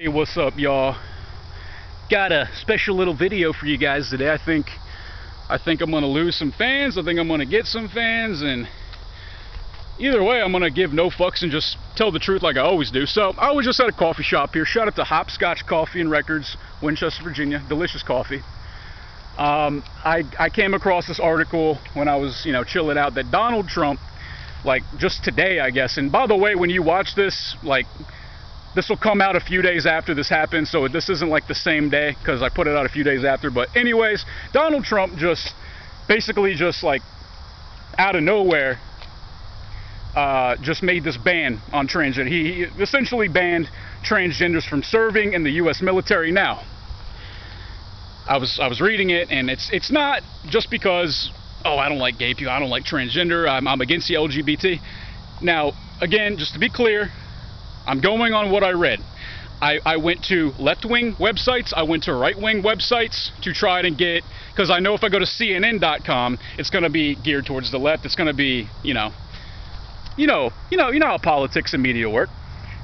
Hey, what's up, y'all? Got a special little video for you guys today. I think I'm gonna lose some fans. I think I'm gonna get some fans, and either way, I'm gonna give no fucks and just tell the truth like I always do. So I was just at a coffee shop here. Shout out to Hopscotch Coffee and Records, Winchester, Virginia. Delicious coffee. I came across this article when I was, chilling out, that Donald Trump, like just today, I guess. And by the way, when you watch this, like, this will come out a few days after this happened, so this isn't like the same day because I put it out a few days after. But anyways, Donald Trump just basically just like out of nowhere just made this ban on transgender. He essentially banned transgenders from serving in the U.S. military. Now, I was reading it, and it's not just because, oh, I don't like gay people, I don't like transgender, I'm against the LGBT. Now, again, just to be clear, I'm going on what I read. I went to left-wing websites, I went to right-wing websites to try to get, because I know if I go to CNN.com, it's going to be geared towards the left. It's going to be, you know how politics and media work.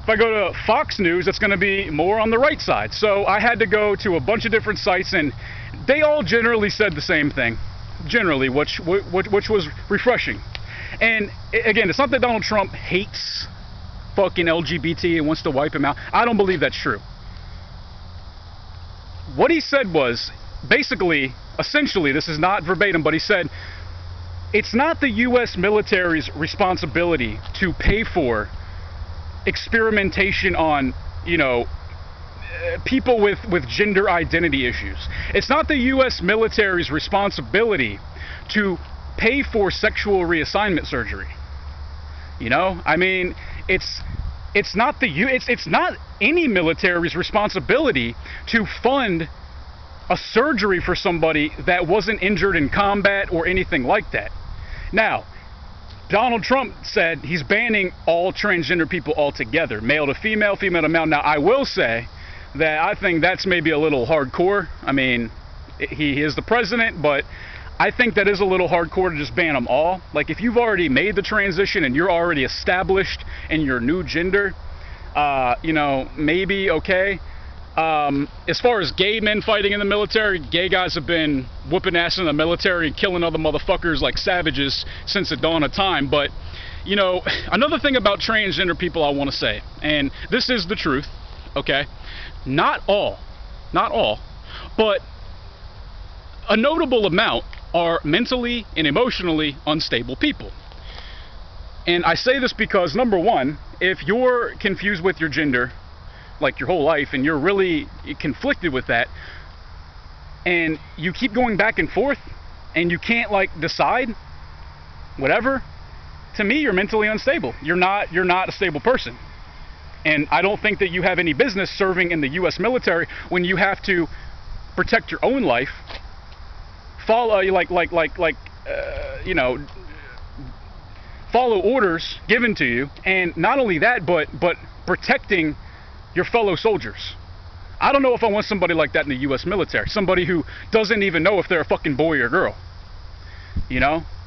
If I go to Fox News, it's going to be more on the right side. So I had to go to a bunch of different sites, and they all generally said the same thing, generally, which was refreshing. And again, it's not that Donald Trump hates fucking LGBT and wants to wipe him out. I don't believe that's true. What he said was, basically, essentially, this is not verbatim, but he said, it's not the U.S. military's responsibility to pay for experimentation on, people with gender identity issues. It's not the U.S. military's responsibility to pay for sexual reassignment surgery. I mean, it's not any military's responsibility to fund a surgery for somebody that wasn't injured in combat or anything like that. Now, Donald Trump said he's banning all transgender people altogether, male to female, female to male. Now, I will say that I think that's maybe a little hardcore. I mean, he is the president, but I think that is a little hardcore to just ban them all. Like, if you've already made the transition and you're already established in your new gender, maybe okay. As far as gay men fighting in the military, gay guys have been whooping ass in the military and killing other motherfuckers like savages since the dawn of time. But, another thing about transgender people I want to say, and this is the truth, okay? Not all, but a notable amount are mentally and emotionally unstable people. And I say this because, number one, if you're confused with your gender like your whole life and you're really conflicted with that, and you keep going back and forth and you can't like decide whatever, to me you're mentally unstable. You're not a stable person. And I don't think that you have any business serving in the US military when you have to protect your own life, follow follow orders given to you, and not only that, but protecting your fellow soldiers. I don't know if I want somebody like that in the U.S. military, somebody who doesn't even know if they're a fucking boy or girl,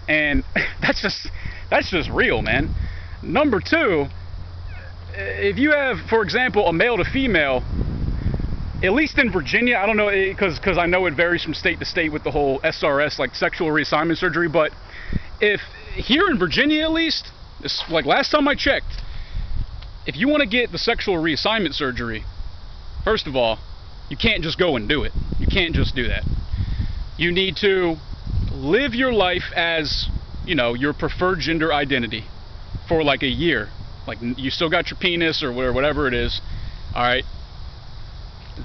and that's just real, man. Number two, if you have, for example, a male to female, at least in Virginia, I don't know, because I know it varies from state to state with the whole SRS, like sexual reassignment surgery, but if here in Virginia at least, like last time I checked, if you want to get the sexual reassignment surgery, first of all, you can't just go and do it. You can't just do that. You need to live your life as, your preferred gender identity for like a year. Like, you still got your penis or whatever it is, all right?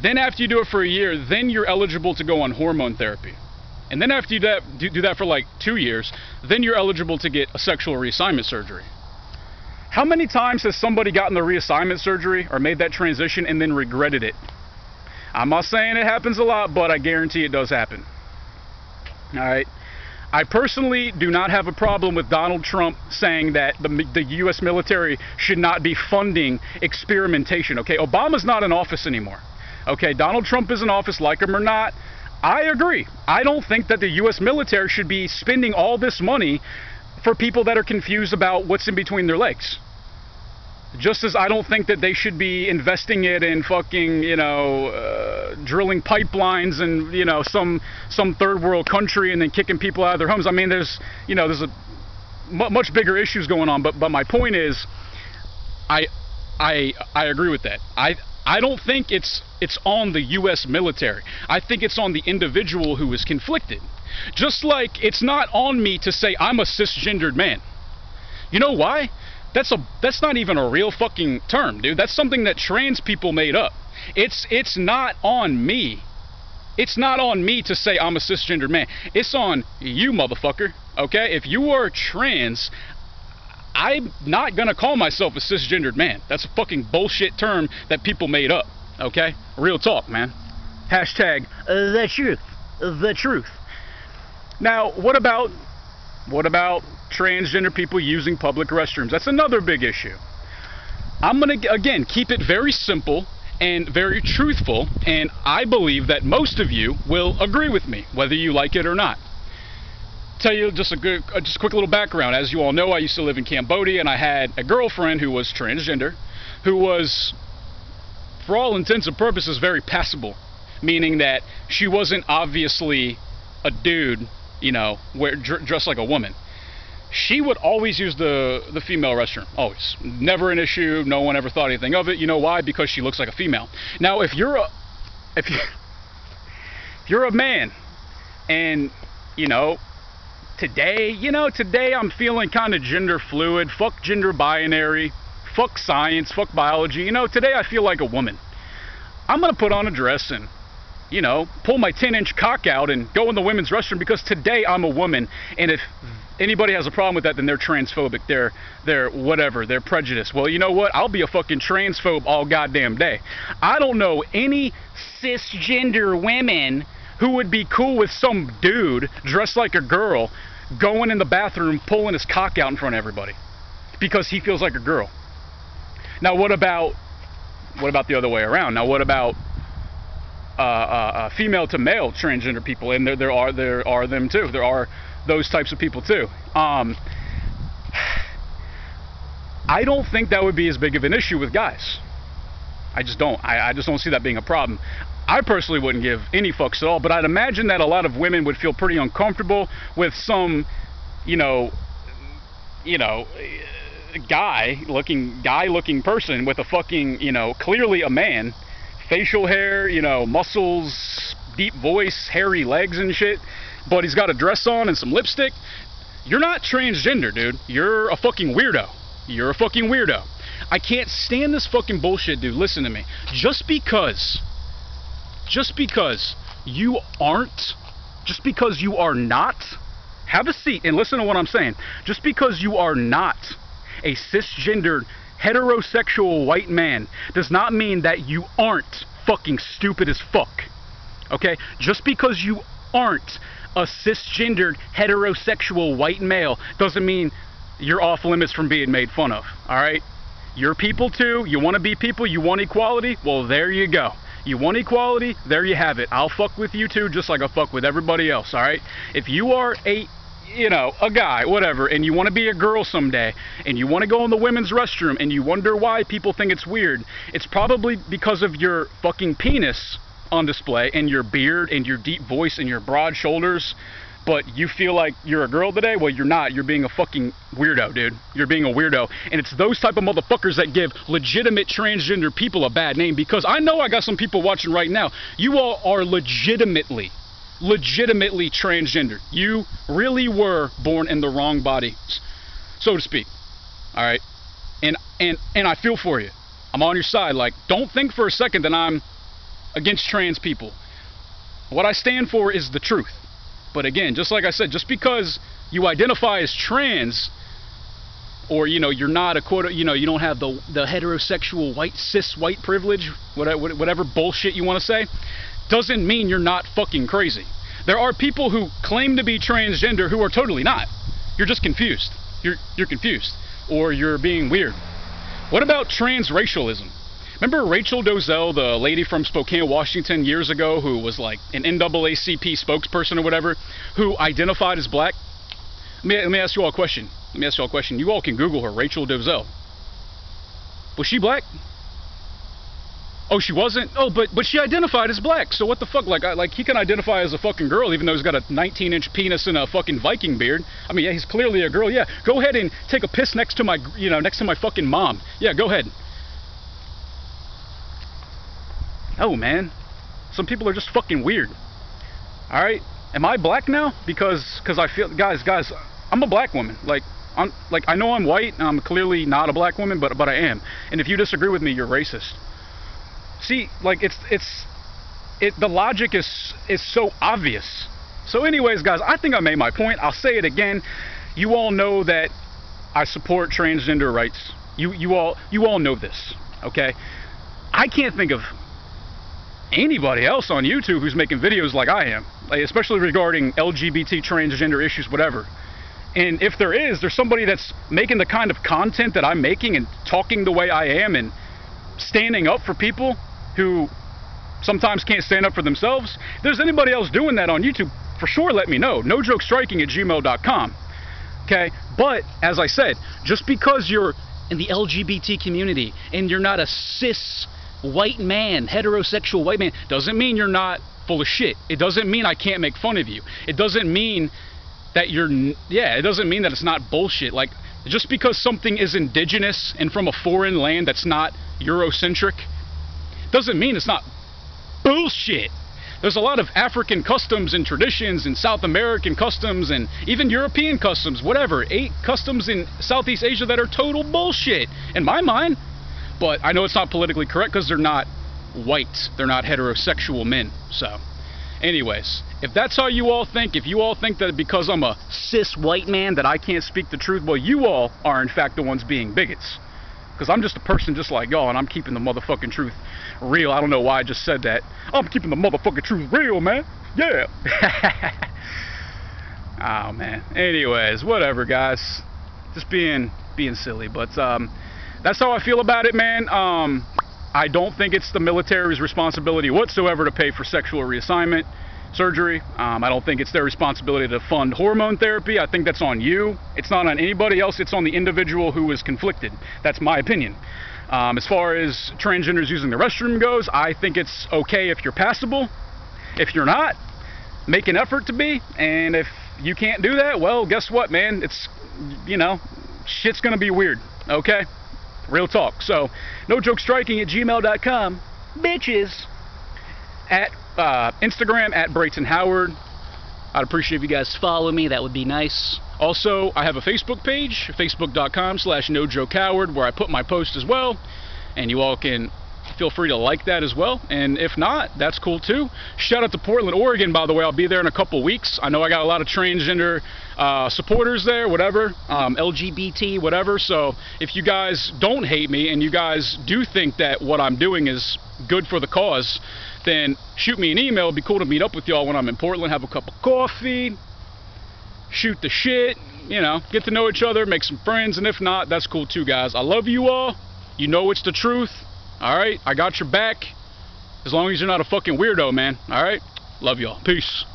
Then after you do it for a year, then you're eligible to go on hormone therapy. And then after you do that for like 2 years, then you're eligible to get a sexual reassignment surgery. How many times has somebody gotten the reassignment surgery or made that transition and then regretted it? I'm not saying it happens a lot, but I guarantee it does happen. All right. I personally do not have a problem with Donald Trump saying that the U.S. military should not be funding experimentation. Okay, Obama's not in office anymore. Okay, Donald Trump is in office, like him or not. I agree. I don't think that the U.S. military should be spending all this money for people that are confused about what's in between their legs. Just as I don't think that they should be investing it in fucking, drilling pipelines and, some third world country and then kicking people out of their homes. I mean, there's a much bigger issues going on. But my point is, I agree with that. I don't think it's on the U.S. military. I think it's on the individual who is conflicted. Just like it's not on me to say I'm a cisgendered man. You know why? That's not even a real fucking term, dude. That's something that trans people made up. It's not on me. It's not on me to say I'm a cisgendered man. It's on you, motherfucker. Okay? If you are trans, I'm not gonna call myself a cisgendered man. That's a fucking bullshit term that people made up. Okay? Real talk, man. Hashtag the truth. The truth. Now, what about transgender people using public restrooms? That's another big issue. I'm gonna, again, keep it very simple and very truthful, and I believe that most of you will agree with me, whether you like it or not. Tell you just a quick little background. As you all know, I used to live in Cambodia, and I had a girlfriend who was transgender, who was, for all intents and purposes, very passable, meaning that she wasn't obviously a dude, dressed like a woman. She would always use the female restroom, always. Never an issue. No one ever thought anything of it. You know why? Because she looks like a female. Now, if you're a man, and today I'm feeling kind of gender fluid. Fuck gender binary. Fuck science. Fuck biology. Today I feel like a woman. I'm gonna put on a dress and pull my 10-inch cock out and go in the women's restroom because today I'm a woman. And if anybody has a problem with that, then they're transphobic. They're whatever. They're prejudiced. Well, you know what? I'll be a fucking transphobe all goddamn day. I don't know any cisgender women who would be cool with some dude dressed like a girl going in the bathroom pulling his cock out in front of everybody because he feels like a girl. Now, what about the other way around? Now, what about female to male transgender people? And there are them too. There are those types of people too. I don't think that would be as big of an issue with guys. I just don't. I just don't see that being a problem. I personally wouldn't give any fucks at all, but I'd imagine that a lot of women would feel pretty uncomfortable with some, guy-looking person with a fucking, clearly a man, facial hair, muscles, deep voice, hairy legs and shit, but he's got a dress on and some lipstick. You're not transgender, dude. You're a fucking weirdo. You're a fucking weirdo. I can't stand this fucking bullshit, dude. Listen to me. Just because you are not, have a seat and listen to what I'm saying. Just because you are not a cisgendered heterosexual white man does not mean that you aren't fucking stupid as fuck. Okay? Just because you aren't a cisgendered heterosexual white male doesn't mean you're off limits from being made fun of. Alright? You're people too. You want to be people. You want equality. Well, there you go. You want equality? There you have it. I'll fuck with you too, just like I fuck with everybody else, alright? If you are a guy, whatever, and you want to be a girl someday, and you want to go in the women's restroom, and you wonder why people think it's weird, it's probably because of your fucking penis on display, and your beard, and your deep voice, and your broad shoulders, but you feel like you're a girl today? Well, you're not. You're being a fucking weirdo, dude. You're being a weirdo. And it's those type of motherfuckers that give legitimate transgender people a bad name, because I know I got some people watching right now. You all are legitimately transgender. You really were born in the wrong body, so to speak. Alright? And I feel for you. I'm on your side. Like, don't think for a second that I'm against trans people. What I stand for is the truth. But again, just like I said, just because you identify as trans, or you're not a quote, you don't have the heterosexual cis white privilege, whatever bullshit you want to say, doesn't mean you're not fucking crazy. There are people who claim to be transgender who are totally not. You're just confused. You're confused, or you're being weird. What about transracialism? Remember Rachel Dolezal, the lady from Spokane, Washington, years ago, who was like an NAACP spokesperson or whatever, who identified as black? Let me ask you all a question. You all can Google her, Rachel Dolezal. Was she black? Oh, she wasn't? Oh, but she identified as black, so what the fuck? Like he can identify as a fucking girl even though he's got a 19-inch penis and a fucking Viking beard. I mean, yeah, he's clearly a girl. Yeah, go ahead and take a piss next to my, you know, next to my fucking mom. Yeah, go ahead. Oh, man. Some people are just fucking weird. Alright? Am I black now? Because I feel... Guys, I'm a black woman. Like, I know I'm white, and I'm clearly not a black woman, but I am. And if you disagree with me, you're racist. See, like, the logic is so obvious. So anyways, guys, I think I made my point. I'll say it again. You all know that I support transgender rights. You all know this, okay? I can't think of anybody else on YouTube who's making videos like I am, like, especially regarding LGBT, transgender issues, whatever. And if there is, there's somebody that's making the kind of content that I'm making and talking the way I am and standing up for people who sometimes can't stand up for themselves. If there's anybody else doing that on YouTube, for sure let me know. nojokestriking@gmail.com. Okay? But, as I said, just because you're in the LGBT community and you're not a cis white man, heterosexual white man, doesn't mean you're not full of shit. It doesn't mean I can't make fun of you. It doesn't mean that it doesn't mean that it's not bullshit. Like, just because something is indigenous and from a foreign land that's not Eurocentric, doesn't mean it's not bullshit. There's a lot of African customs and traditions and South American customs and even European customs, whatever, customs in Southeast Asia that are total bullshit, in my mind. But I know it's not politically correct because they're not white. They're not heterosexual men. So, anyways, if that's how you all think, if you all think that because I'm a cis white man that I can't speak the truth, well, you all are in fact the ones being bigots. Because I'm just a person just like y'all, and I'm keeping the motherfucking truth real. I don't know why I just said that. I'm keeping the motherfucking truth real, man. Yeah. Oh, man. Anyways, whatever, guys. Just being silly. But that's how I feel about it, man. I don't think it's the military's responsibility whatsoever to pay for sexual reassignment surgery. I don't think it's their responsibility to fund hormone therapy. I think that's on you. It's not on anybody else. It's on the individual who is conflicted. That's my opinion. As far as transgenders using the restroom goes, I think it's okay if you're passable. If you're not, make an effort to be. And if you can't do that, well, guess what, man? It's, you know, shit's gonna be weird, okay? Real talk. So, nojokestriking@gmail.com, bitches. At Instagram @Brayton Howard. I'd appreciate if you guys follow me. That would be nice. Also, I have a Facebook page, facebook.com/NoJokeHoward, where I put my post as well, and you all can feel free to like that as well. And if not, that's cool too. Shout out to Portland, Oregon, by the way. I'll be there in a couple weeks. I know I got a lot of transgender supporters there, whatever, LGBT, whatever. So if you guys don't hate me and you guys do think that what I'm doing is good for the cause, then shoot me an email. It'd be cool to meet up with y'all when I'm in Portland, have a cup of coffee, shoot the shit, you know, get to know each other, make some friends. And if not, that's cool too, guys. I love you all. You know it's the truth. Alright, I got your back. As long as you're not a fucking weirdo, man. Alright? Love y'all. Peace.